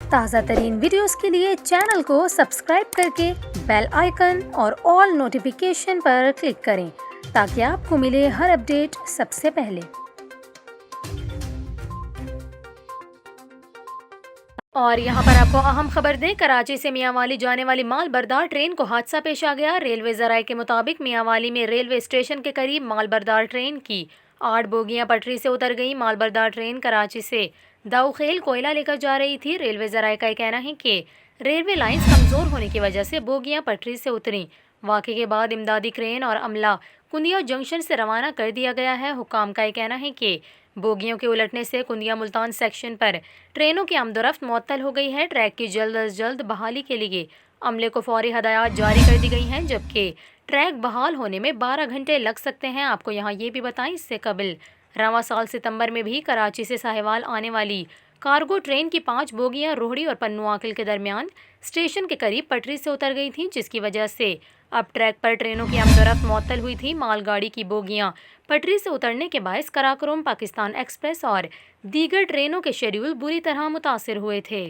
ताज़ा तरीन वीडियोस के लिए चैनल को सब्सक्राइब करके बेल आइकन और ऑल नोटिफिकेशन पर क्लिक करें ताकि आपको मिले हर अपडेट सबसे पहले। और यहाँ पर आपको अहम खबर दें, कराची से मियांवाली जाने वाली माल बरदार ट्रेन को हादसा पेश आ गया। रेलवे जराये के मुताबिक मियांवाली में रेलवे स्टेशन के करीब माल बरदार ट्रेन की 8 बोगियां पटरी से उतर गई। माल बरदार ट्रेन कराची से दाऊखेल कोयला लेकर जा रही थी। रेलवे जराये का कहना है कि रेलवे लाइंस कमज़ोर होने की वजह से बोगियां पटरी से उतरी। वाक़े के बाद इमदादी क्रेन और अमला कुंदिया जंक्शन से रवाना कर दिया गया है। हुकाम का कहना है कि बोगियों के उलटने से कुंदिया मुल्तान सेक्शन पर ट्रेनों की आमदोरफ्त मुअत्तल हो गई है। ट्रैक की जल्द अज जल्द बहाली के लिए अमले को फौरी हदायत जारी कर दी गई हैं, जबकि ट्रैक बहाल होने में 12 घंटे लग सकते हैं। आपको यहाँ ये भी बताएं, इससे कबल रवां साल सितंबर में भी कराची से साहिवाल आने वाली कार्गो ट्रेन की 5 बोगियां रोहड़ी और पन्नू आकिल के दरमियान स्टेशन के करीब पटरी से उतर गई थीं, जिसकी वजह से अब ट्रैक पर ट्रेनों की आमदोरफ्त मुअत्तल हुई थी। मालगाड़ी की बोगियां पटरी से उतरने के बायस कराकोरम पाकिस्तान एक्सप्रेस और दीगर ट्रेनों के शेड्यूल बुरी तरह मुतासिर हुए थे।